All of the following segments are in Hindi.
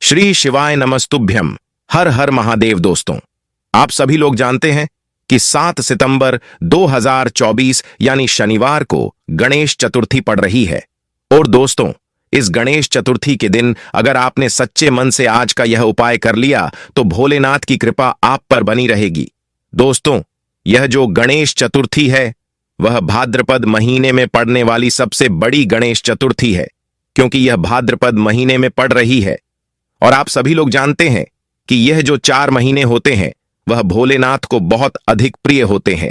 श्री शिवाय नमस्तुभ्यम। हर हर महादेव। दोस्तों, आप सभी लोग जानते हैं कि 7 सितंबर 2024 यानी शनिवार को गणेश चतुर्थी पड़ रही है। और दोस्तों, इस गणेश चतुर्थी के दिन अगर आपने सच्चे मन से आज का यह उपाय कर लिया तो भोलेनाथ की कृपा आप पर बनी रहेगी। दोस्तों, यह जो गणेश चतुर्थी है वह भाद्रपद महीने में पड़ने वाली सबसे बड़ी गणेश चतुर्थी है, क्योंकि यह भाद्रपद महीने में पड़ रही है। और आप सभी लोग जानते हैं कि यह जो 4 महीने होते हैं वह भोलेनाथ को बहुत अधिक प्रिय होते हैं,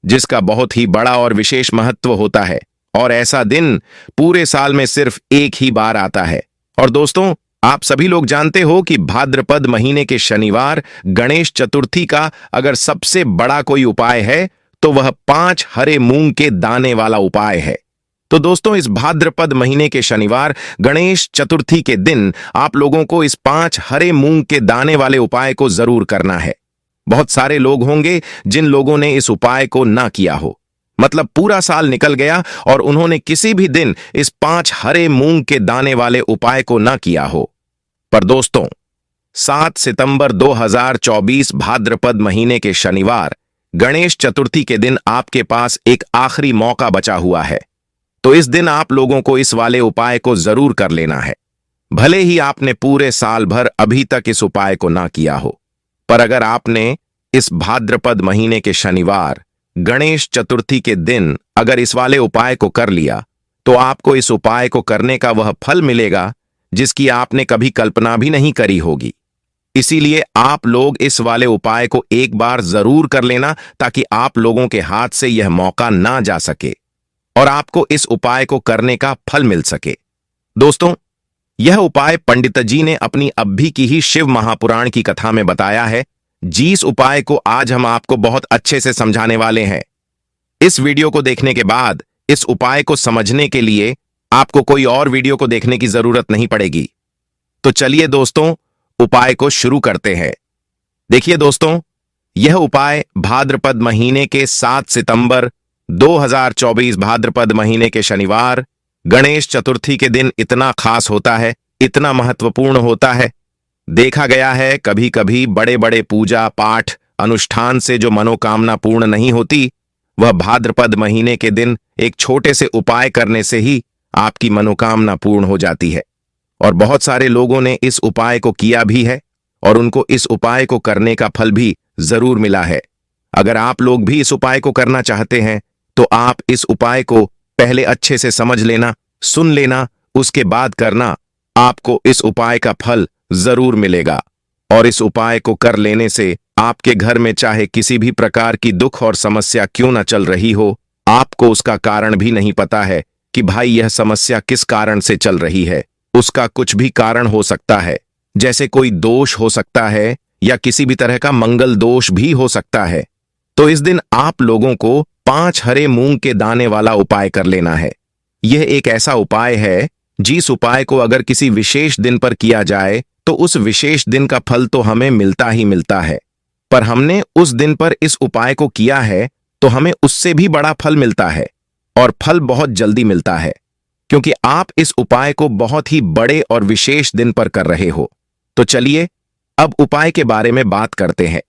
जिसका बहुत ही बड़ा और विशेष महत्व होता है। और ऐसा दिन पूरे साल में सिर्फ एक ही बार आता है। और दोस्तों, आप सभी लोग जानते हो कि भाद्रपद महीने के शनिवार गणेश चतुर्थी का अगर सबसे बड़ा कोई उपाय है तो वह 5 हरे मूंग के दाने वाला उपाय है। तो दोस्तों, इस भाद्रपद महीने के शनिवार गणेश चतुर्थी के दिन आप लोगों को इस 5 हरे मूंग के दाने वाले उपाय को जरूर करना है। बहुत सारे लोग होंगे जिन लोगों ने इस उपाय को ना किया हो, मतलब पूरा साल निकल गया और उन्होंने किसी भी दिन इस 5 हरे मूंग के दाने वाले उपाय को ना किया हो। पर दोस्तों, 7 सितंबर 2024 भाद्रपद महीने के शनिवार गणेश चतुर्थी के दिन आपके पास एक आखिरी मौका बचा हुआ है। तो इस दिन आप लोगों को इस वाले उपाय को जरूर कर लेना है। भले ही आपने पूरे साल भर अभी तक इस उपाय को ना किया हो, पर अगर आपने इस भाद्रपद महीने के शनिवार गणेश चतुर्थी के दिन अगर इस वाले उपाय को कर लिया तो आपको इस उपाय को करने का वह फल मिलेगा जिसकी आपने कभी कल्पना भी नहीं करी होगी। इसीलिए आप लोग इस वाले उपाय को एक बार जरूर कर लेना, ताकि आप लोगों के हाथ से यह मौका ना जा सके और आपको इस उपाय को करने का फल मिल सके। दोस्तों, यह उपाय पंडित जी ने अपनी अभी की ही शिव महापुराण की कथा में बताया है, जिस उपाय को आज हम आपको बहुत अच्छे से समझाने वाले हैं। इस वीडियो को देखने के बाद इस उपाय को समझने के लिए आपको कोई और वीडियो को देखने की जरूरत नहीं पड़ेगी। तो चलिए दोस्तों, उपाय को शुरू करते हैं। देखिए दोस्तों, यह उपाय भाद्रपद महीने के 7 सितंबर 2024 भाद्रपद महीने के शनिवार गणेश चतुर्थी के दिन इतना खास होता है, इतना महत्वपूर्ण होता है। देखा गया है कभी कभी बड़े बड़े पूजा पाठ अनुष्ठान से जो मनोकामना पूर्ण नहीं होती, वह भाद्रपद महीने के दिन एक छोटे से उपाय करने से ही आपकी मनोकामना पूर्ण हो जाती है। और बहुत सारे लोगों ने इस उपाय को किया भी है और उनको इस उपाय को करने का फल भी जरूर मिला है। अगर आप लोग भी इस उपाय को करना चाहते हैं तो आप इस उपाय को पहले अच्छे से समझ लेना, सुन लेना, उसके बाद करना। आपको इस उपाय का फल जरूर मिलेगा। और इस उपाय को कर लेने से आपके घर में चाहे किसी भी प्रकार की दुख और समस्या क्यों न चल रही हो, आपको उसका कारण भी नहीं पता है कि भाई यह समस्या किस कारण से चल रही है। उसका कुछ भी कारण हो सकता है, जैसे कोई दोष हो सकता है या किसी भी तरह का मंगल दोष भी हो सकता है। तो इस दिन आप लोगों को 5 हरे मूंग के दाने वाला उपाय कर लेना है। यह एक ऐसा उपाय है जिस उपाय को अगर किसी विशेष दिन पर किया जाए तो उस विशेष दिन का फल तो हमें मिलता ही मिलता है, पर हमने उस दिन पर इस उपाय को किया है तो हमें उससे भी बड़ा फल मिलता है। और फल बहुत जल्दी मिलता है, क्योंकि आप इस उपाय को बहुत ही बड़े और विशेष दिन पर कर रहे हो। तो चलिए अब उपाय के बारे में बात करते हैं,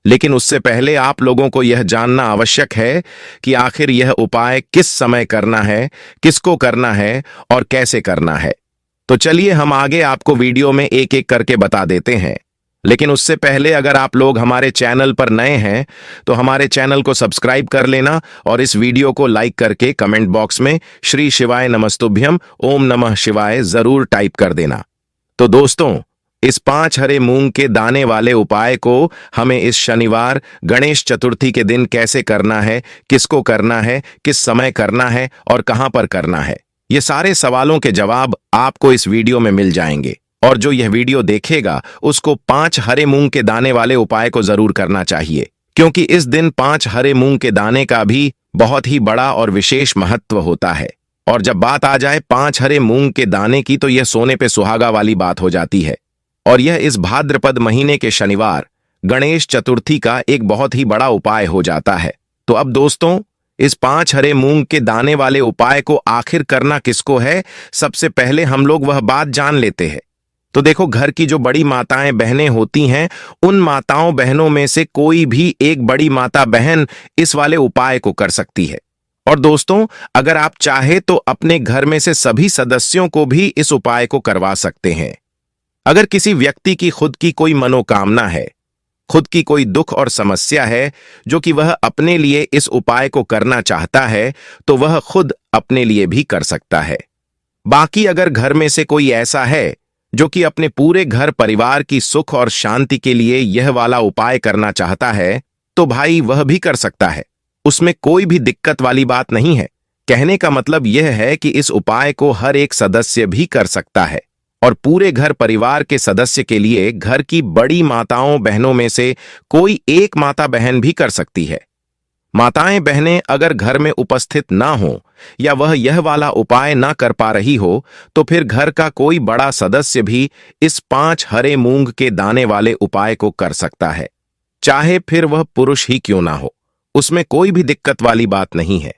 लेकिन उससे पहले आप लोगों को यह जानना आवश्यक है कि आखिर यह उपाय किस समय करना है, किसको करना है और कैसे करना है। तो चलिए हम आगे आपको वीडियो में एक एक करके बता देते हैं। लेकिन उससे पहले अगर आप लोग हमारे चैनल पर नए हैं तो हमारे चैनल को सब्सक्राइब कर लेना और इस वीडियो को लाइक करके कमेंट बॉक्स में श्री शिवाय नमस्तुभ्यम ओम नमः शिवाय जरूर टाइप कर देना। तो दोस्तों, इस 5 हरे मूंग के दाने वाले उपाय को हमें इस शनिवार गणेश चतुर्थी के दिन कैसे करना है, किसको करना है, किस समय करना है और कहां पर करना है, ये सारे सवालों के जवाब आपको इस वीडियो में मिल जाएंगे। और जो यह वीडियो देखेगा उसको 5 हरे मूंग के दाने वाले उपाय को जरूर करना चाहिए, क्योंकि इस दिन 5 हरे मूंग के दाने का भी बहुत ही बड़ा और विशेष महत्व होता है। और जब बात आ जाए 5 हरे मूंग के दाने की तो यह सोने पे सुहागा वाली बात हो जाती है। और यह इस भाद्रपद महीने के शनिवार गणेश चतुर्थी का एक बहुत ही बड़ा उपाय हो जाता है। तो अब दोस्तों, इस 5 हरे मूंग के दाने वाले उपाय को आखिर करना किसको है, सबसे पहले हम लोग वह बात जान लेते हैं तो देखो, घर की जो बड़ी माताएं बहनें होती हैं, उन माताओं बहनों में से कोई भी एक बड़ी माता बहन इस वाले उपाय को कर सकती है। और दोस्तों, अगर आप चाहे तो अपने घर में से सभी सदस्यों को भी इस उपाय को करवा सकते हैं। अगर किसी व्यक्ति की खुद की कोई मनोकामना है, खुद की कोई दुख और समस्या है जो कि वह अपने लिए इस उपाय को करना चाहता है, तो वह खुद अपने लिए भी कर सकता है। बाकी अगर घर में से कोई ऐसा है जो कि अपने पूरे घर परिवार की सुख और शांति के लिए यह वाला उपाय करना चाहता है, तो भाई वह भी कर सकता है। उसमें कोई भी दिक्कत वाली बात नहीं है। कहने का मतलब यह है कि इस उपाय को हर एक सदस्य भी कर सकता है और पूरे घर परिवार के सदस्य के लिए घर की बड़ी माताओं बहनों में से कोई एक माता बहन भी कर सकती है। माताएं बहनें अगर घर में उपस्थित ना हो या वह यह वाला उपाय ना कर पा रही हो, तो फिर घर का कोई बड़ा सदस्य भी इस 5 हरे मूंग के दाने वाले उपाय को कर सकता है, चाहे फिर वह पुरुष ही क्यों ना हो। उसमें कोई भी दिक्कत वाली बात नहीं है।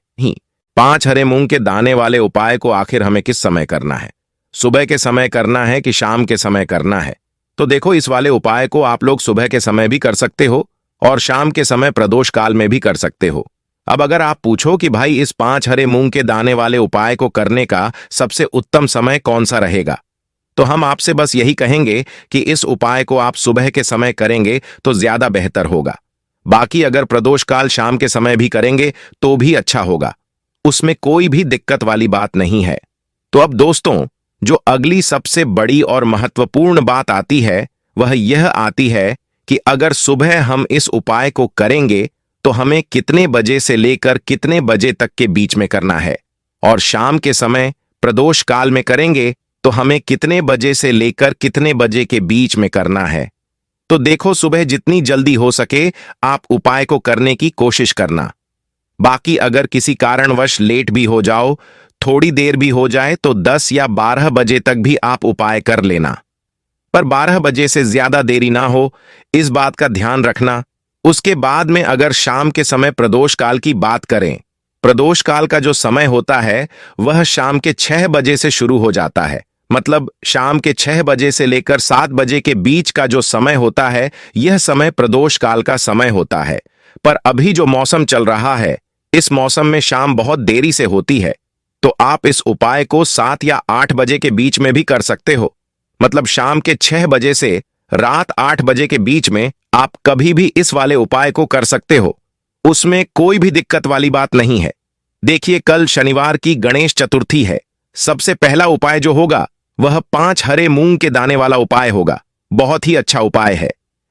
5 हरे मूंग के दाने वाले उपाय को आखिर हमें किस समय करना है? सुबह के समय करना है कि शाम के समय करना है? तो देखो, इस वाले उपाय को आप लोग सुबह के समय भी कर सकते हो और शाम के समय प्रदोष काल में भी कर सकते हो। अब अगर आप पूछो कि भाई इस 5 हरे मूंग के दाने वाले उपाय को करने का सबसे उत्तम समय कौन सा रहेगा, तो हम आपसे बस यही कहेंगे कि इस उपाय को आप सुबह के समय करेंगे तो ज्यादा बेहतर होगा। बाकी अगर प्रदोष काल शाम के समय भी करेंगे तो भी अच्छा होगा, उसमें कोई भी दिक्कत वाली बात नहीं है। तो अब दोस्तों, जो अगली सबसे बड़ी और महत्वपूर्ण बात आती है वह यह आती है कि अगर सुबह हम इस उपाय को करेंगे तो हमें कितने बजे से लेकर कितने बजे तक के बीच में करना है, और शाम के समय प्रदोष काल में करेंगे तो हमें कितने बजे से लेकर कितने बजे के बीच में करना है। तो देखो, सुबह जितनी जल्दी हो सके आप उपाय को करने की कोशिश करना। बाकी अगर किसी कारणवश लेट भी हो जाओ, थोड़ी देर भी हो जाए, तो 10 या 12 बजे तक भी आप उपाय कर लेना, पर 12 बजे से ज्यादा देरी ना हो, इस बात का ध्यान रखना। उसके बाद में अगर शाम के समय प्रदोष काल की बात करें, प्रदोष काल का जो समय होता है वह शाम के 6 बजे से शुरू हो जाता है। मतलब शाम के 6 बजे से लेकर 7 बजे के बीच का जो समय होता है, यह समय प्रदोष काल का समय होता है। पर अभी जो मौसम चल रहा है, इस मौसम में शाम बहुत देरी से होती है, तो आप इस उपाय को 7 या 8 बजे के बीच में भी कर सकते हो। मतलब शाम के 6 बजे से रात 8 बजे के बीच में आप कभी भी इस वाले उपाय को कर सकते हो, उसमें कोई भी दिक्कत वाली बात नहीं है। देखिए, कल शनिवार की गणेश चतुर्थी है। सबसे पहला उपाय जो होगा वह 5 हरे मूंग के दाने वाला उपाय होगा। बहुत ही अच्छा उपाय है।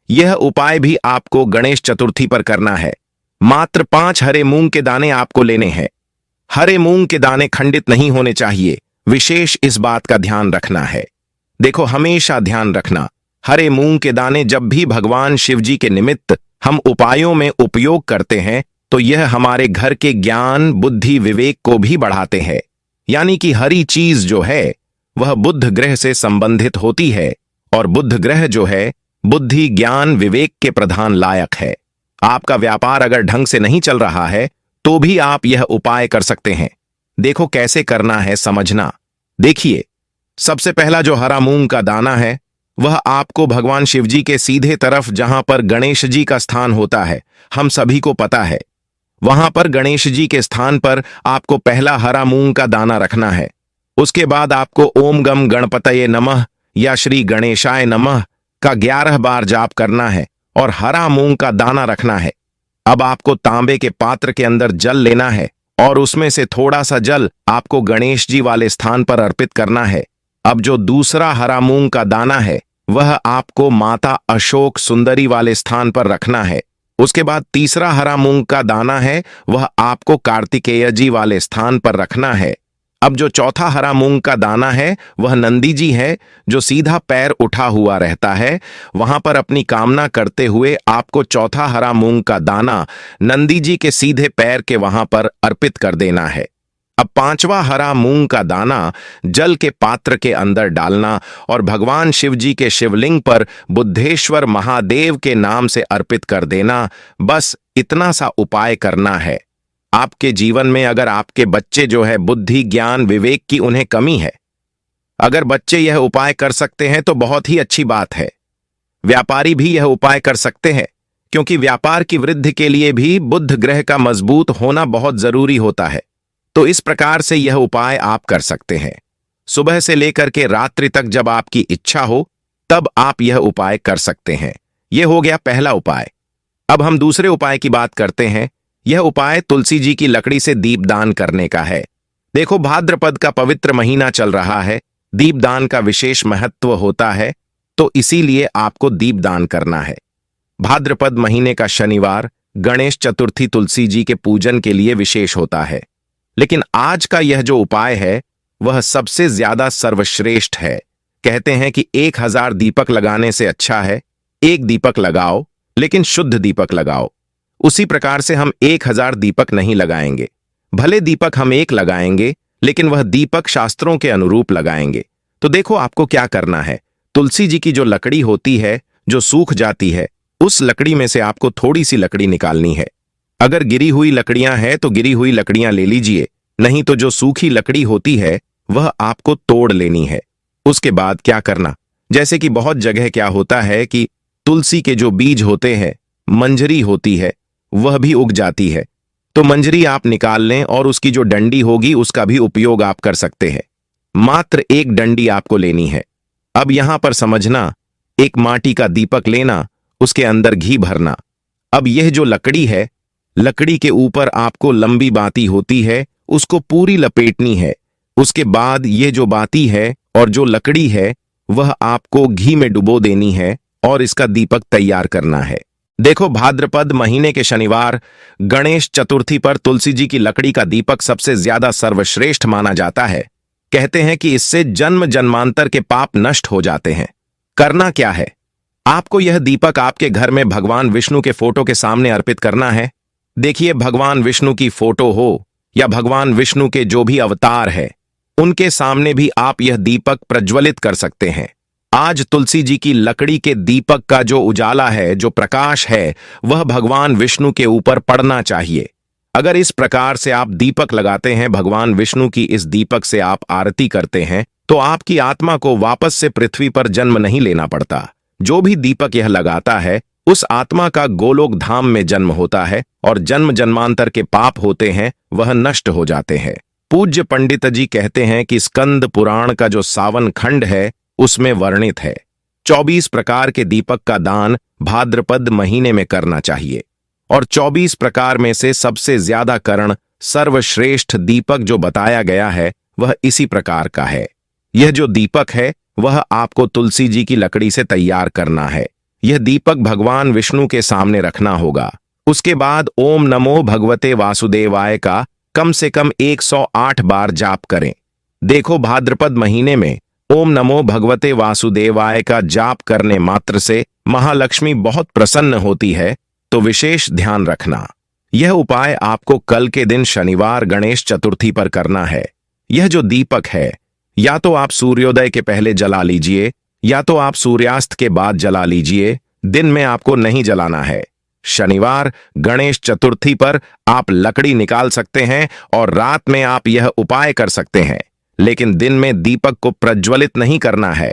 यह उपाय भी आपको गणेश चतुर्थी पर करना है। मात्र 5 हरे मूंग के दाने आपको लेने हैं। हरे मूंग के दाने खंडित नहीं होने चाहिए, विशेष इस बात का ध्यान रखना है। देखो, हमेशा ध्यान रखना, हरे मूंग के दाने जब भी भगवान शिव जी के निमित्त हम उपायों में उपयोग करते हैं, तो यह हमारे घर के ज्ञान, बुद्धि, विवेक को भी बढ़ाते हैं। यानी कि हरी चीज जो है वह बुध ग्रह से संबंधित होती है, और बुध ग्रह जो है बुद्धि, ज्ञान, विवेक के प्रधान लायक है। आपका व्यापार अगर ढंग से नहीं चल रहा है तो भी आप यह उपाय कर सकते हैं। देखो कैसे करना है, समझना। देखिए, सबसे पहला जो हरा मूंग का दाना है वह आपको भगवान शिव जी के सीधे तरफ, जहां पर गणेश जी का स्थान होता है, हम सभी को पता है, वहां पर गणेश जी के स्थान पर आपको पहला हरा मूंग का दाना रखना है। उसके बाद आपको ओम गम गणपतये नमः या श्री गणेशाय नमः का 11 बार जाप करना है और हरा मूंग का दाना रखना है। अब आपको तांबे के पात्र के अंदर जल लेना है और उसमें से थोड़ा सा जल आपको गणेश जी वाले स्थान पर अर्पित करना है। अब जो दूसरा हरा मूंग का दाना है वह आपको माता अशोक सुंदरी वाले स्थान पर रखना है। उसके बाद तीसरा हरा मूंग का दाना है वह आपको कार्तिकेय जी वाले स्थान पर रखना है। अब जो चौथा हरा मूंग का दाना है वह नंदी जी है, जो सीधा पैर उठा हुआ रहता है। वहां पर अपनी कामना करते हुए आपको चौथा हरा मूंग का दाना नंदी जी के सीधे पैर के वहां पर अर्पित कर देना है। अब पांचवा हरा मूंग का दाना जल के पात्र के अंदर डालना और भगवान शिव जी के शिवलिंग पर बुद्धेश्वर महादेव के नाम से अर्पित कर देना। बस इतना सा उपाय करना है। आपके जीवन में अगर आपके बच्चे जो है बुद्धि, ज्ञान, विवेक की उन्हें कमी है, अगर बच्चे यह उपाय कर सकते हैं तो बहुत ही अच्छी बात है। व्यापारी भी यह उपाय कर सकते हैं, क्योंकि व्यापार की वृद्धि के लिए भी बुध ग्रह का मजबूत होना बहुत जरूरी होता है। तो इस प्रकार से यह उपाय आप कर सकते हैं। सुबह से लेकर के रात्रि तक जब आपकी इच्छा हो तब आप यह उपाय कर सकते हैं। यह हो गया पहला उपाय। अब हम दूसरे उपाय की बात करते हैं। यह उपाय तुलसी जी की लकड़ी से दीपदान करने का है। देखो, भाद्रपद का पवित्र महीना चल रहा है, दीपदान का विशेष महत्व होता है, तो इसीलिए आपको दीपदान करना है। भाद्रपद महीने का शनिवार गणेश चतुर्थी तुलसी जी के पूजन के लिए विशेष होता है। लेकिन आज का यह जो उपाय है वह सबसे ज्यादा सर्वश्रेष्ठ है। कहते हैं कि 1000 दीपक लगाने से अच्छा है एक दीपक लगाओ, लेकिन शुद्ध दीपक लगाओ। उसी प्रकार से हम 1000 दीपक नहीं लगाएंगे। भले दीपक हम एक लगाएंगे, लेकिन वह दीपक शास्त्रों के अनुरूप लगाएंगे। तो देखो, आपको क्या करना है। तुलसी जी की जो लकड़ी होती है जो सूख जाती है, उस लकड़ी में से आपको थोड़ी सी लकड़ी निकालनी है। अगर गिरी हुई लकड़ियां हैं तो गिरी हुई लकड़ियां ले लीजिए, नहीं तो जो सूखी लकड़ी होती है वह आपको तोड़ लेनी है। उसके बाद क्या करना, जैसे कि बहुत जगह क्या होता है कि तुलसी के जो बीज होते हैं, मंजरी होती है, वह भी उग जाती है। तो मंजरी आप निकाल लें और उसकी जो डंडी होगी उसका भी उपयोग आप कर सकते हैं। मात्र एक डंडी आपको लेनी है। अब यहां पर समझना, एक माटी का दीपक लेना, उसके अंदर घी भरना। अब यह जो लकड़ी है, लकड़ी के ऊपर आपको लंबी बाती होती है, उसको पूरी लपेटनी है। उसके बाद यह जो बाती है और जो लकड़ी है वह आपको घी में डुबो देनी है और इसका दीपक तैयार करना है। देखो, भाद्रपद महीने के शनिवार गणेश चतुर्थी पर तुलसी जी की लकड़ी का दीपक सबसे ज्यादा सर्वश्रेष्ठ माना जाता है। कहते हैं कि इससे जन्म जन्मांतर के पाप नष्ट हो जाते हैं। करना क्या है, आपको यह दीपक आपके घर में भगवान विष्णु के फोटो के सामने अर्पित करना है। देखिए, भगवान विष्णु की फोटो हो या भगवान विष्णु के जो भी अवतार है, उनके सामने भी आप यह दीपक प्रज्वलित कर सकते हैं। आज तुलसी जी की लकड़ी के दीपक का जो उजाला है, जो प्रकाश है, वह भगवान विष्णु के ऊपर पड़ना चाहिए। अगर इस प्रकार से आप दीपक लगाते हैं, भगवान विष्णु की इस दीपक से आप आरती करते हैं, तो आपकी आत्मा को वापस से पृथ्वी पर जन्म नहीं लेना पड़ता। जो भी दीपक यह लगाता है, उस आत्मा का गोलोक धाम में जन्म होता है और जन्म जन्मांतर के पाप होते हैं वह नष्ट हो जाते हैं। पूज्य पंडित जी कहते हैं कि स्कंद पुराण का जो सावन खंड है उसमें वर्णित है 24 प्रकार के दीपक का दान भाद्रपद महीने में करना चाहिए। और 24 प्रकार में से सबसे ज्यादा करण सर्वश्रेष्ठ दीपक जो बताया गया है वह इसी प्रकार का है। यह जो दीपक है वह आपको तुलसी जी की लकड़ी से तैयार करना है। यह दीपक भगवान विष्णु के सामने रखना होगा। उसके बाद ओम नमो भगवते वासुदेवाय का कम से कम 108 बार जाप करें। देखो, भाद्रपद महीने में ओम नमो भगवते वासुदेवाय का जाप करने मात्र से महालक्ष्मी बहुत प्रसन्न होती है, तो विशेष ध्यान रखना। यह उपाय आपको कल के दिन शनिवार गणेश चतुर्थी पर करना है। यह जो दीपक है, या तो आप सूर्योदय के पहले जला लीजिए या तो आप सूर्यास्त के बाद जला लीजिए। दिन में आपको नहीं जलाना है। शनिवार गणेश चतुर्थी पर आप लकड़ी निकाल सकते हैं और रात में आप यह उपाय कर सकते हैं, लेकिन दिन में दीपक को प्रज्वलित नहीं करना है।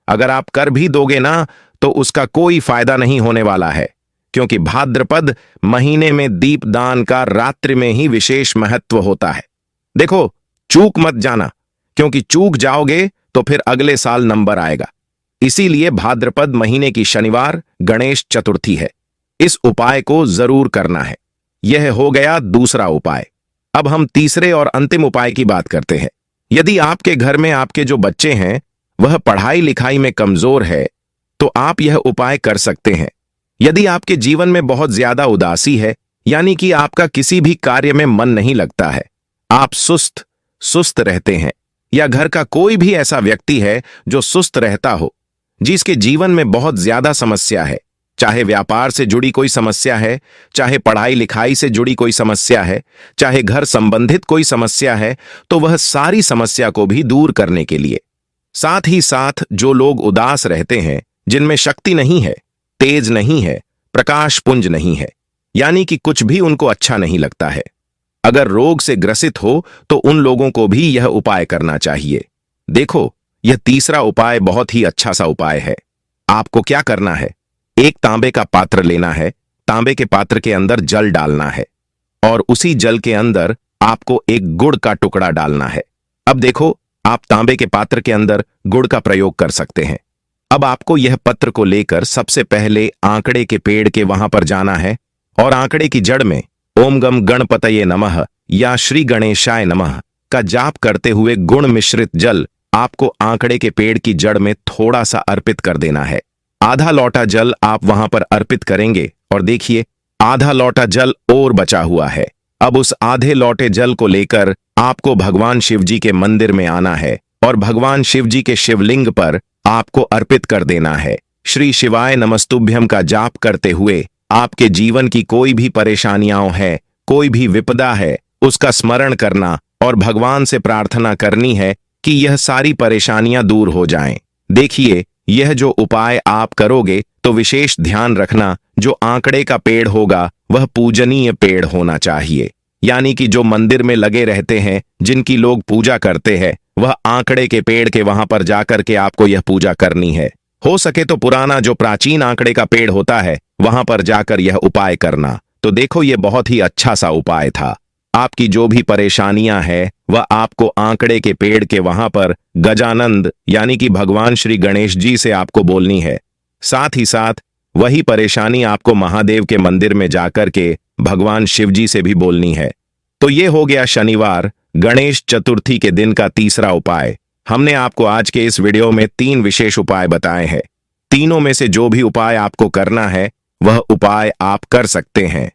अगर आप कर भी दोगे ना तो उसका कोई फायदा नहीं होने वाला है, क्योंकि भाद्रपद महीने में दीपदान का रात्रि में ही विशेष महत्व होता है। देखो, चूक मत जाना, क्योंकि चूक जाओगे तो फिर अगले साल नंबर आएगा। इसीलिए भाद्रपद महीने की शनिवार गणेश चतुर्थी है। इस उपाय को जरूर करना है। यह हो गया दूसरा उपाय। अब हम तीसरे और अंतिम उपाय की बात करते हैं। यदि आपके घर में आपके जो बच्चे हैं वह पढ़ाई लिखाई में कमजोर है, तो आप यह उपाय कर सकते हैं। यदि आपके जीवन में बहुत ज्यादा उदासी है, यानी कि आपका किसी भी कार्य में मन नहीं लगता है, आप सुस्त रहते हैं, या घर का कोई भी ऐसा व्यक्ति है जो सुस्त रहता हो, जिसके जीवन में बहुत ज्यादा समस्या है, चाहे व्यापार से जुड़ी कोई समस्या है, चाहे पढ़ाई लिखाई से जुड़ी कोई समस्या है, चाहे घर संबंधित कोई समस्या है, तो वह सारी समस्या को भी दूर करने के लिए, साथ ही साथ जो लोग उदास रहते हैं, जिनमें शक्ति नहीं है, तेज नहीं है, प्रकाश पुंज नहीं है, यानी कि कुछ भी उनको अच्छा नहीं लगता है, अगर रोग से ग्रसित हो तो उन लोगों को भी यह उपाय करना चाहिए। देखो, यह तीसरा उपाय बहुत ही अच्छा सा उपाय है। आपको क्या करना है, एक तांबे का पात्र लेना है, तांबे के पात्र के अंदर जल डालना है और उसी जल के अंदर आपको एक गुड़ का टुकड़ा डालना है। अब देखो, आप तांबे के पात्र के अंदर गुड़ का प्रयोग कर सकते हैं। अब आपको यह पत्र को लेकर सबसे पहले आंकड़े के पेड़ के वहां पर जाना है और आंकड़े की जड़ में ओम गम गणपतये नमः या श्री गणेशाय नमः का जाप करते हुए गुण मिश्रित जल आपको आंकड़े के पेड़ की जड़ में थोड़ा सा अर्पित कर देना है। आधा लोटा जल आप वहां पर अर्पित करेंगे और देखिए, आधा लोटा जल और बचा हुआ है। अब उस आधे लोटे जल को लेकर आपको भगवान शिव जी के मंदिर में आना है और भगवान शिव जी के शिवलिंग पर आपको अर्पित कर देना है। श्री शिवाय नमस्तुभ्यम का जाप करते हुए आपके जीवन की कोई भी परेशानियां है, कोई भी विपदा है, उसका स्मरण करना और भगवान से प्रार्थना करनी है कि यह सारी परेशानियां दूर हो जाएं। देखिए, यह जो उपाय आप करोगे तो विशेष ध्यान रखना, जो आंकड़े का पेड़ होगा वह पूजनीय पेड़ होना चाहिए, यानी कि जो मंदिर में लगे रहते हैं, जिनकी लोग पूजा करते हैं, वह आंकड़े के पेड़ के वहां पर जाकर के आपको यह पूजा करनी है। हो सके तो पुराना जो प्राचीन आंकड़े का पेड़ होता है वहां पर जाकर यह उपाय करना। तो देखो, यह बहुत ही अच्छा सा उपाय था। आपकी जो भी परेशानियां हैं वह आपको आंकड़े के पेड़ के वहां पर गजानंद यानी कि भगवान श्री गणेश जी से आपको बोलनी है। साथ ही साथ वही परेशानी आपको महादेव के मंदिर में जाकर के भगवान शिव जी से भी बोलनी है। तो ये हो गया शनिवार गणेश चतुर्थी के दिन का तीसरा उपाय। हमने आपको आज के इस वीडियो में 3 विशेष उपाय बताए हैं। तीनों में से जो भी उपाय आपको करना है वह उपाय आप कर सकते हैं।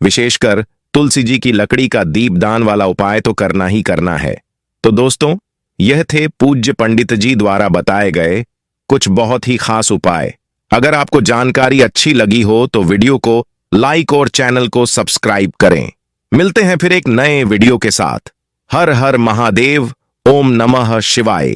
विशेषकर तुलसी जी की लकड़ी का दीपदान वाला उपाय तो करना ही करना है। तो दोस्तों, यह थे पूज्य पंडित जी द्वारा बताए गए कुछ बहुत ही खास उपाय। अगर आपको जानकारी अच्छी लगी हो तो वीडियो को लाइक और चैनल को सब्सक्राइब करें। मिलते हैं फिर एक नए वीडियो के साथ। हर हर महादेव। ओम नमः शिवाय।